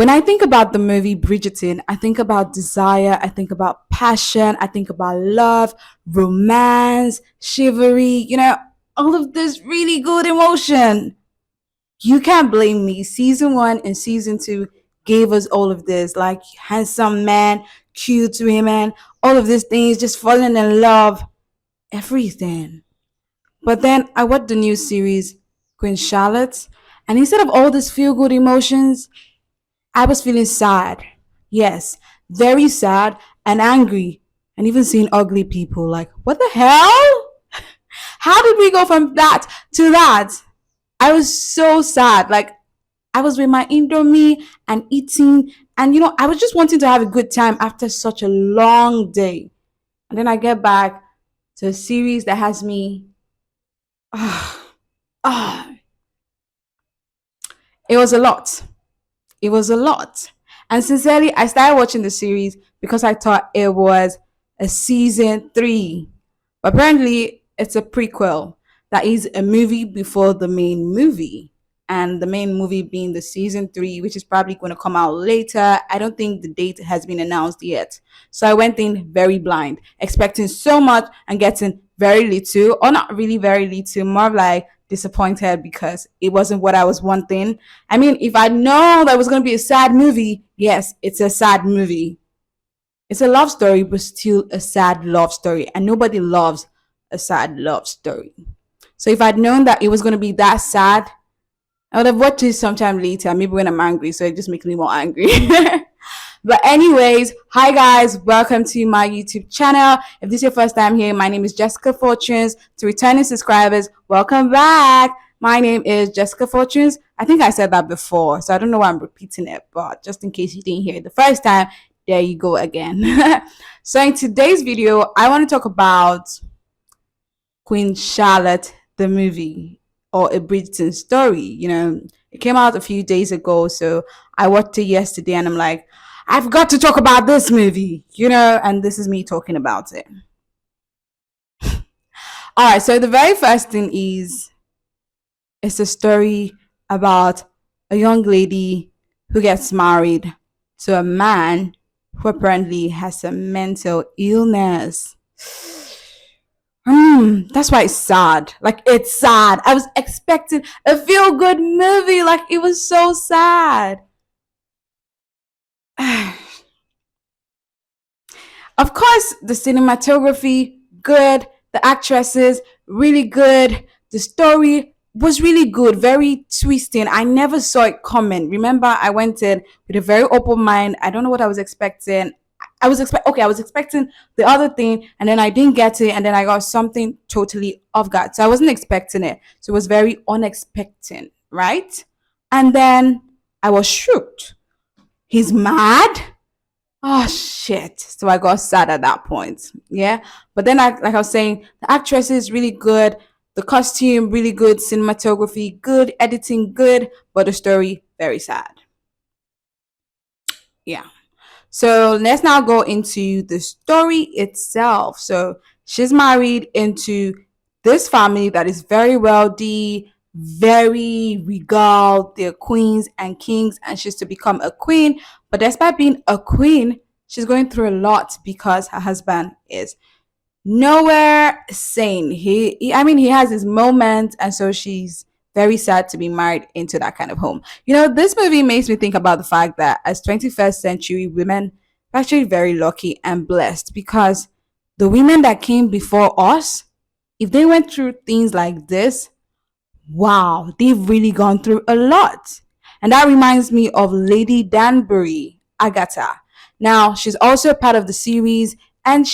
When I think about the movie Bridgerton, I think about desire, I think about passion, I think about love, romance, chivalry, all of this really good emotion. You can't blame me. Season one and season two gave us all of this, like handsome man, cute women, all of these things, just falling in love, everything. But then I watched the new series, Queen Charlotte, and instead of all these feel good emotions, I was feeling sad. Yes, very sad and angry, and even seeing ugly people. Like, what the hell? How did we go from that to that? I was so sad. Like, I was with my Indomie and eating, and I was just wanting to have a good time after such a long day. And then I get back to a series that has me. Ah, ah, it was a lot. It was a lot. And sincerely, I started watching the series because I thought it was a season three. But apparently, it's a prequel that is a movie before the main movie. And the main movie being the season three, which is probably going to come out later. I don't think the date has been announced yet. So I went in very blind, expecting so much and getting very little, or not really very little, more of like disappointed because it wasn't what I was wanting. I mean, if I know that it was going to be a sad movie, yes, it's a sad movie. It's a love story, but still a sad love story. And nobody loves a sad love story. So if I'd known that it was going to be that sad, I would have watched it sometime later, maybe when I'm angry. So it just makes me more angry. But anyways, hi guys, welcome to my YouTube channel. If this is your first time here, my name is Jessica Fortunes. To returning subscribers, welcome back. My name is Jessica Fortunes. I think I said that before, so I don't know why I'm repeating it, but just in case you didn't hear it the first time, there you go again. So in today's video, I want to talk about Queen Charlotte, the movie, or A Bridgeton Story. It came out a few days ago, so I watched it yesterday and I'm like, I've got to talk about this movie, and this is me talking about it. All right, so the very first thing is it's a story about a young lady who gets married to a man who apparently has a mental illness. That's why it's sad. Like, it's sad. I was expecting a feel good movie. Like, it was so sad. Of course, the cinematography, good. The actresses, really good. The story was really good, very twisting. I never saw it coming. Remember, I went in with a very open mind. I don't know what I was expecting. I was expecting the other thing, and then I didn't get it, and then I got something totally off guard. So I wasn't expecting it. So it was very unexpected, right? And then I was shocked. He's mad. Oh shit. So I got sad at that point. Yeah. But then like I was saying, the actress is really good, the costume really good, cinematography good, editing good, but the story very sad. Yeah. So let's now go into the story itself. So she's married into this family that is very wealthy, very regal. They're queens and kings, and she's to become a queen. But despite being a queen, she's going through a lot because her husband is nowhere sane. I mean, he has his moments, and so she's very sad to be married into that kind of home. This movie makes me think about the fact that as 21st century women, we're actually very lucky and blessed because the women that came before us, if they went through things like this, wow, they've really gone through a lot. And that reminds me of Lady Danbury, Agatha. Now, she's also a part of the series, and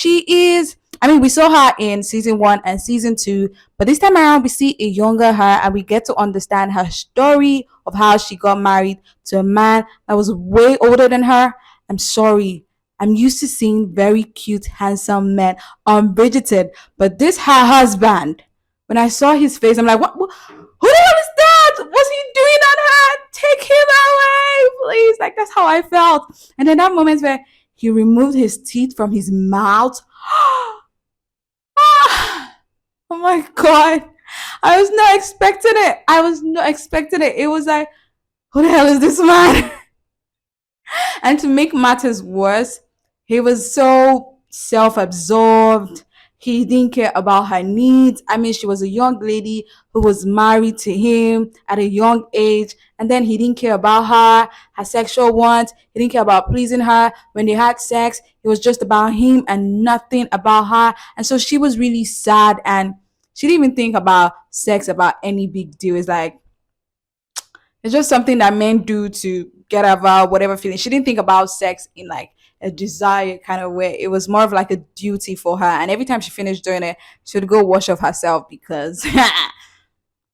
we saw her in season one and season two, but this time around, we see a younger her and we get to understand her story of how she got married to a man that was way older than her. I'm sorry. I'm used to seeing very cute, handsome men on Bridgerton, but this her husband. When I saw his face, I'm like, what? Who the hell is that? What's he doing on her? Take him away, please. Like, that's how I felt. And then that moment where he removed his teeth from his mouth. Oh my God. I was not expecting it. It was like, who the hell is this man? And to make matters worse, he was so self absorbed. He didn't care about her needs. I mean, she was a young lady who was married to him at a young age, and then he didn't care about her sexual wants. He didn't care about pleasing her. When they had sex, it was just about him and nothing about her. And so she was really sad, and she didn't even think about sex about any big deal. It's like it's just something that men do to get over whatever feeling. She didn't think about sex in like a desire kind of way. It was more of like a duty for her. And every time she finished doing it, she would go wash off herself because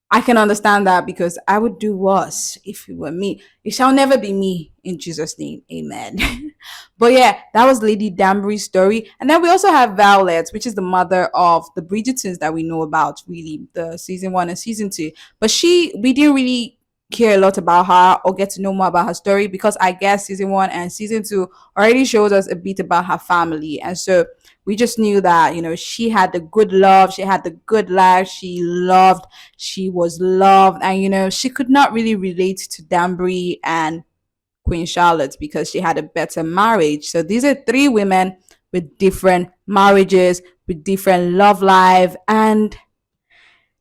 I can understand that because I would do worse if it were me. It shall never be me in Jesus' name. Amen. But yeah, that was Lady Danbury's story. And then we also have Violet, which is the mother of the Bridgertons that we know about, really, the season one and season two. But we didn't really care a lot about her or get to know more about her story because I guess season one and season two already shows us a bit about her family. And so we just knew that, she had the good love, she had the good life, she was loved, and she could not really relate to Danbury and Queen Charlotte because she had a better marriage. So these are three women with different marriages, with different love life, and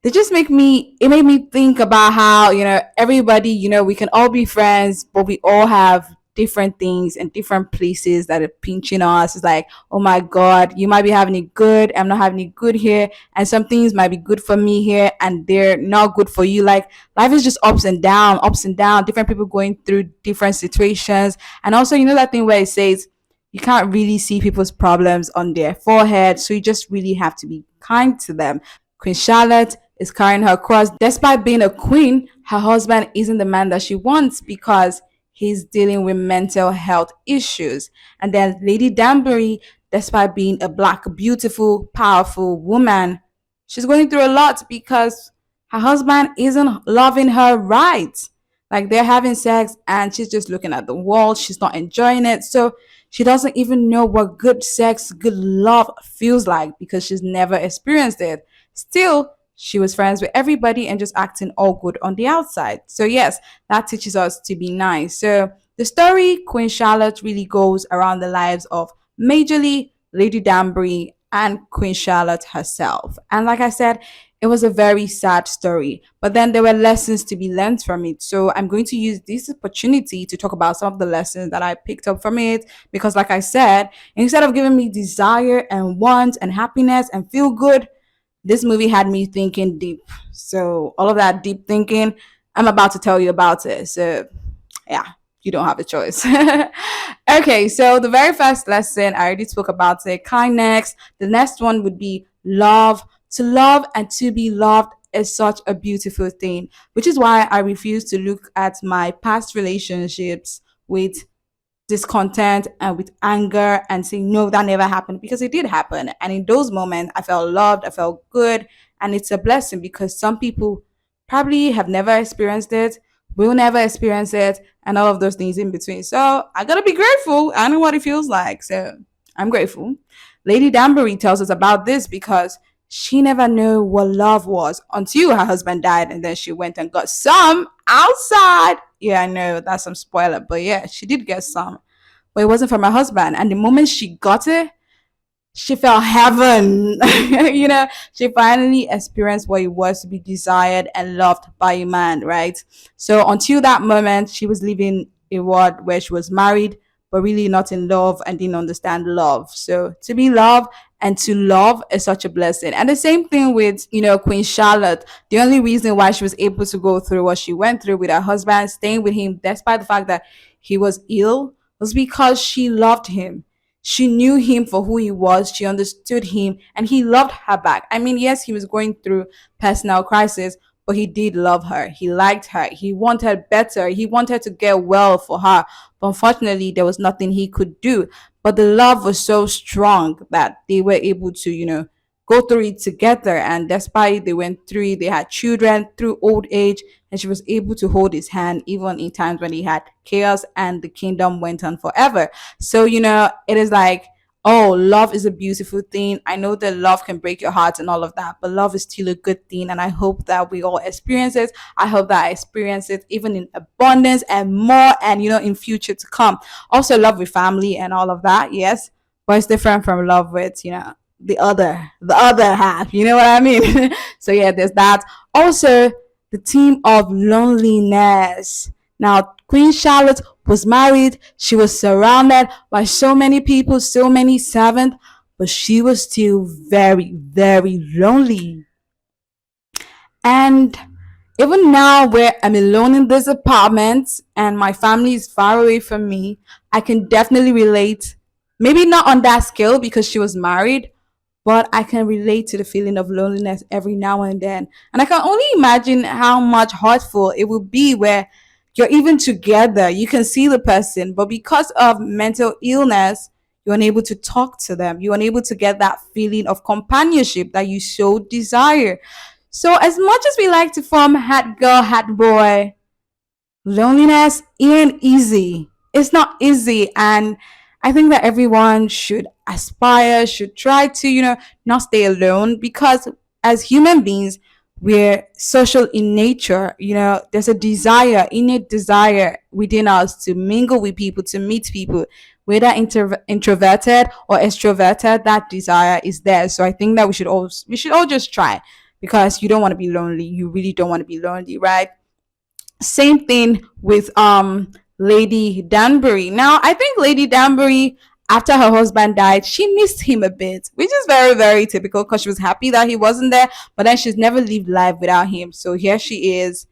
they just it made me think about how, everybody, we can all be friends, but we all have different things and different places that are pinching us. It's like, oh my God, you might be having it good. I'm not having it good here. And some things might be good for me here and they're not good for you. Like life is just ups and down, different people going through different situations. And also, that thing where it says, you can't really see people's problems on their forehead. So you just really have to be kind to them. Queen Charlotte is carrying her cross. Despite being a queen, her husband isn't the man that she wants because he's dealing with mental health issues. And then Lady Danbury, despite being a black, beautiful, powerful woman, she's going through a lot because her husband isn't loving her right. Like they're having sex and she's just looking at the wall. She's not enjoying it. So she doesn't even know what good sex, good love feels like because she's never experienced it. Still, she was friends with everybody and just acting all good on the outside. So, yes, that teaches us to be nice. So, the story Queen Charlotte really goes around the lives of majorly Lady Danbury and Queen Charlotte herself. And like I said, it was a very sad story, but then there were lessons to be learned from it. So I'm going to use this opportunity to talk about some of the lessons that I picked up from it. Because, like I said, instead of giving me desire and want and happiness and feel good, this movie had me thinking deep. So all of that deep thinking, I'm about to tell you about it. So yeah, you don't have a choice. Okay, so the very first lesson, I already spoke about it, kindness. The next one would be love. To love and to be loved is such a beautiful thing, which is why I refuse to look at my past relationships with discontent and with anger and saying no, that never happened, because it did happen. And in those moments I felt loved, I felt good, and it's a blessing because some people probably have never experienced it, will never experience it, and all of those things in between. So I gotta be grateful. I know what it feels like, so I'm grateful. Lady Danbury tells us about this because she never knew what love was until her husband died, and then she went and got some outside. Yeah, I know that's some spoiler, but yeah, she did get some, but it wasn't from her husband. And the moment she got it, she felt heaven. She finally experienced what it was to be desired and loved by a man, right? So until that moment, she was living a world where she was married, but really not in love and didn't understand love. So to be loved and to love is such a blessing. And the same thing with, Queen Charlotte. The only reason why she was able to go through what she went through with her husband, staying with him despite the fact that he was ill, was because she loved him. She knew him for who he was. She understood him and he loved her back. I mean, yes, he was going through personal crisis, but he did love her. He liked her. He wanted better. He wanted to get well for her. But unfortunately, there was nothing he could do. But the love was so strong that they were able to, go through it together. And despite they went through it, they had children through old age, and she was able to hold his hand even in times when he had chaos and the kingdom went on forever. So, it is like Oh, love is a beautiful thing. I know that love can break your heart and all of that, but love is still a good thing. And I hope that we all experience it. I hope that I experience it even in abundance and more and, in future to come. Also, love with family and all of that. Yes. But it's different from love with, the other half. You know what I mean? So, yeah, there's that. Also, the theme of loneliness. Now, Queen Charlotte was married. She was surrounded by so many people, so many servants, but she was still very, very lonely. And even now, where I'm alone in this apartment and my family is far away from me, I can definitely relate. Maybe not on that scale because she was married, but I can relate to the feeling of loneliness every now and then. And I can only imagine how much hurtful it would be where you're even together, you can see the person, but because of mental illness, you're unable to talk to them. You're unable to get that feeling of companionship that you so desire. So, as much as we like to form hat girl, hat boy, loneliness ain't easy. It's not easy. And I think that everyone should aspire, should try to, not stay alone because as human beings, we're social in nature. There's a desire, innate desire within us to mingle with people, to meet people. Whether introverted or extroverted, that desire is there. So I think that we should all just try because you don't want to be lonely. You really don't want to be lonely, right? Same thing with Lady Danbury. Now, I think Lady Danbury, after her husband died, she missed him a bit, which is very, very typical because she was happy that he wasn't there, but then she's never lived life without him. So here she is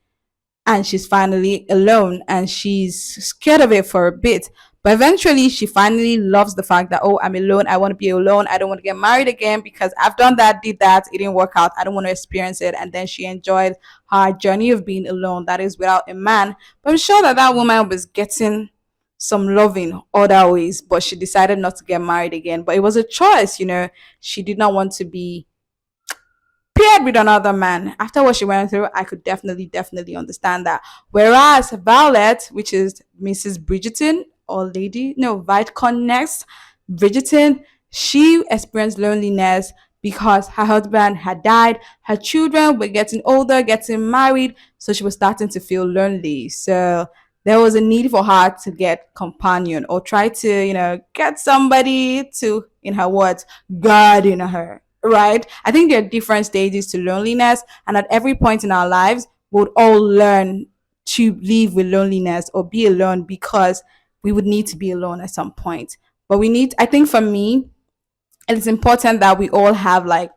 and she's finally alone and she's scared of it for a bit. But eventually, she finally loves the fact that, oh, I'm alone. I want to be alone. I don't want to get married again because I've done that, did that. It didn't work out. I don't want to experience it. And then she enjoyed her journey of being alone, that is without a man. But I'm sure that that woman was getting some loving other ways, but she decided not to get married again. But it was a choice. She did not want to be paired with another man. After what she went through, I could definitely, definitely understand that. Whereas Violet, which is Mrs. Bridgerton or Lady, no, Vitcon next, Bridgerton, she experienced loneliness because her husband had died, her children were getting older, getting married, so she was starting to feel lonely. So there was a need for her to get companion or try to, get somebody to, in her words, guardian her, right? I think there are different stages to loneliness, and at every point in our lives, we'll all learn to live with loneliness or be alone because we would need to be alone at some point. But I think for me, it's important that we all have like,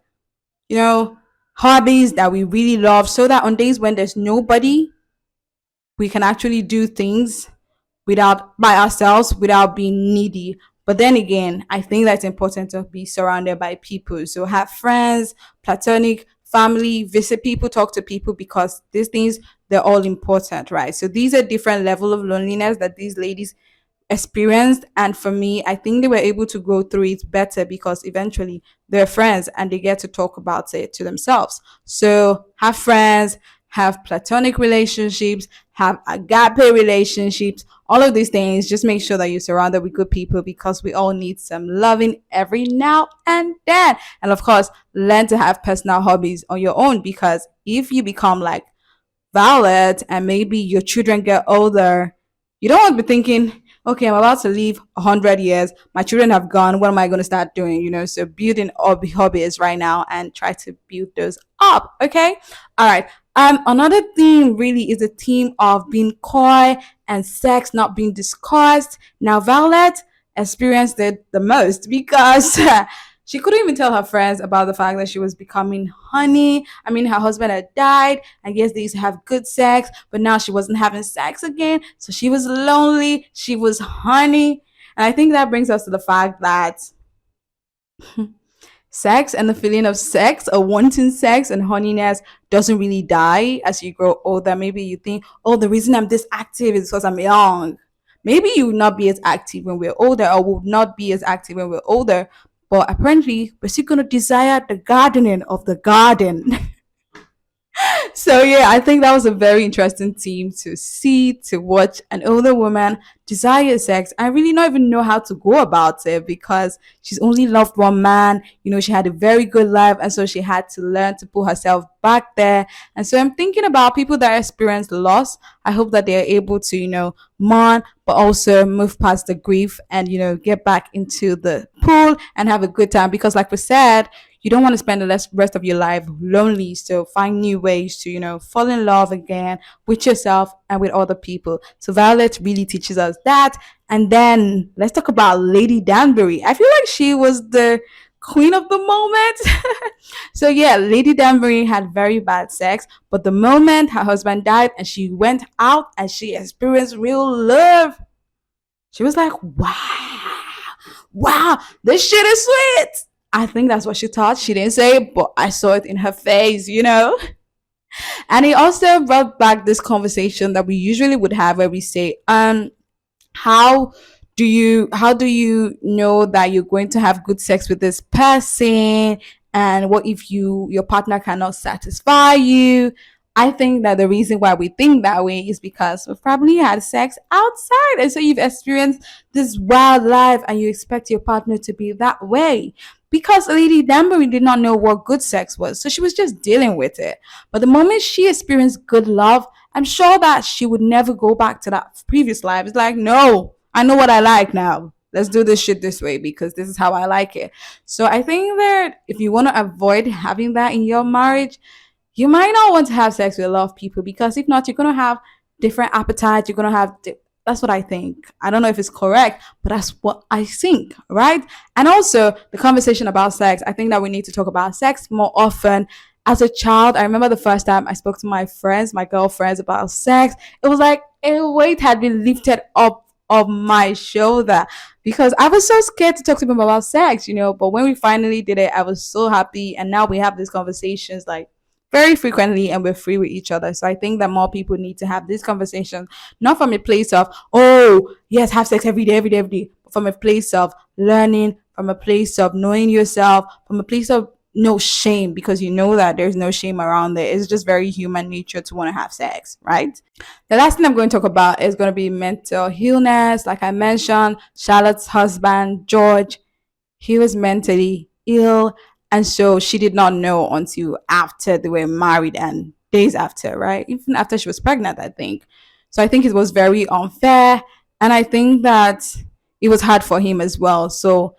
you know, hobbies that we really love so that on days when there's nobody, we can actually do things without by ourselves without being needy. But then again, I think that it's important to be surrounded by people. So have friends, platonic, family, visit people, talk to people because these things they're all important, right? So these are different level of loneliness that these ladies experienced, and for me I think they were able to go through it better because eventually they're friends and they get to talk about it to themselves. So have friends, have platonic relationships, have agape relationships, all of these things. Just make sure that you're surrounded with good people because we all need some loving every now and then. And of course, learn to have personal hobbies on your own because if you become like Violet and maybe your children get older, you don't want to be thinking, okay, I'm about to live 100 years. My children have gone. What am I going to start doing? So building hobbies right now and try to build those up. Okay. All right. Another theme really is a theme of being coy and sex not being discussed. Now, Violet experienced it the most because she couldn't even tell her friends about the fact that she was becoming honey. I mean, her husband had died, and yes, they used to have good sex, but now she wasn't having sex again. So she was lonely. She was honey. And I think that brings us to the fact that sex and the feeling of sex or wanting sex and horniness doesn't really die as you grow older. Maybe you think, oh, the reason I'm this active is because I'm young. Maybe you will not be as active when we're older or will not be as active when we're older. But apparently, we're still going to desire the gardening of the garden. So yeah, I think that was a very interesting theme to see, to watch an older woman desire sex. I really don't even know how to go about it because she's only loved one man. You know, she had a very good life, and so she had to learn to put herself back there. And so I'm thinking about people that experience loss. I hope that they are able to, mourn, but also move past the grief and get back into the pool and have a good time. Because, like we said, you don't want to spend the rest of your life lonely. So find new ways to, fall in love again with yourself and with other people. So Violet really teaches us that. And then let's talk about Lady Danbury. I feel like she was the queen of the moment. So yeah, Lady Danbury had very bad sex, but the moment her husband died and she went out and she experienced real love, she was like, wow, this shit is sweet. I think that's what she thought. She didn't say it, but I saw it in her face. And it also brought back this conversation that we usually would have where we say, how how do you know that you're going to have good sex with this person, and what if your partner cannot satisfy you? I think that the reason why we think that way is because we've probably had sex outside, and so you've experienced this wild life and you expect your partner to be that way. Because Lady Danbury did not know what good sex was, so she was just dealing with it. But the moment she experienced good love, I'm sure that she would never go back to that previous life. It's like, no, I know what I like now. Let's do this shit this way because this is how I like it. So I think that if you want to avoid having that in your marriage, you might not want to have sex with a lot of people, because if not, you're going to have different appetites. You're going to have that's what I think. I don't know if it's correct, but that's what I think, right? And also the conversation about sex. I think that we need to talk about sex more often. As a child, I remember the first time I spoke to my friends, my girlfriends, about sex. It was like a weight had been lifted up of my shoulder because I was so scared to talk to them about sex. But when we finally did it, I was so happy. And now we have these conversations like very frequently and we're free with each other. So I think that more people need to have this conversation, not from a place of, oh, yes, have sex every day, every day, every day, but from a place of learning, from a place of knowing yourself, from a place of no shame, because you know that there's no shame around it. It's just very human nature to want to have sex, right? The last thing I'm going to talk about is going to be mental illness. Like I mentioned, Charlotte's husband, George, he was mentally ill. And so she did not know until after they were married and days after, right? Even after she was pregnant, I think. So I think it was very unfair. And I think that it was hard for him as well. So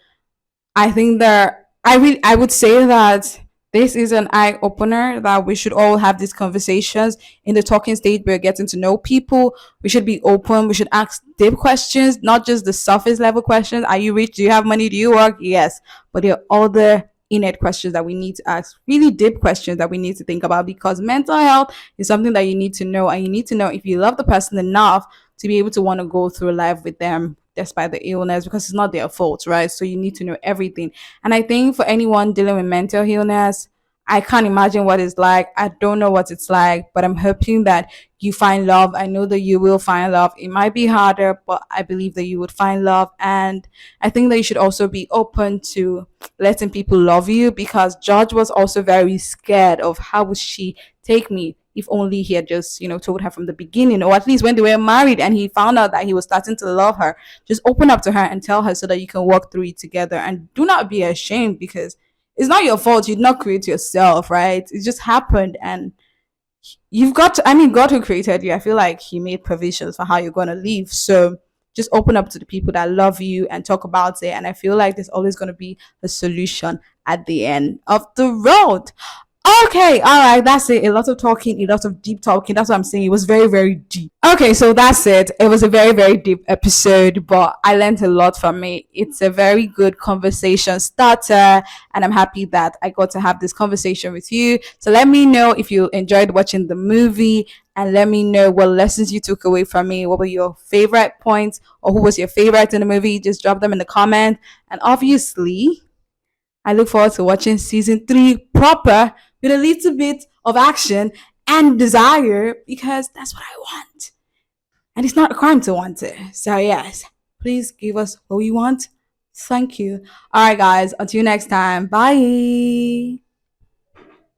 I think that I would say that this is an eye opener, that we should all have these conversations in the talking stage. We're getting to know people. We should be open. We should ask deep questions, not just the surface level questions. Are you rich? Do you have money? Do you work? Yes. But there are other innate questions that we need to ask, really deep questions that we need to think about, because mental health is something that you need to know, and you need to know if you love the person enough to be able to want to go through life with them despite the illness, because it's not their fault, right? So you need to know everything. And I think for anyone dealing with mental illness, I can't imagine what it's like. I don't know what it's like, but I'm hoping that you find love. I know that you will find love. It might be harder, but I believe that you would find love. And I think that you should also be open to letting people love you, because George was also very scared of how would she take me if only he had just, told her from the beginning, or at least when they were married and he found out that he was starting to love her. Just open up to her and tell her so that you can walk through it together. And do not be ashamed, because it's not your fault. You did not create yourself, right? It just happened. And you've got to, I mean, God who created you, I feel like he made provisions for how you're going to live. So just open up to the people that love you and talk about it. And I feel like there's always going to be a solution at the end of the road. Okay, all right, that's it. A lot of talking, a lot of deep talking. That's what I'm saying. It was very, very deep. Okay, so that's it. It was a very, very deep episode, but I learned a lot from it. It's a very good conversation starter, and I'm happy that I got to have this conversation with you. So let me know if you enjoyed watching the movie, and let me know what lessons you took away from me. What were your favorite points, or who was your favorite in the movie? Just drop them in the comment. And obviously, I look forward to watching season 3 proper, with a little bit of action and desire, because that's what I want. And it's not a crime to want it. So, yes, please give us what we want. Thank you. All right, guys. Until next time. Bye.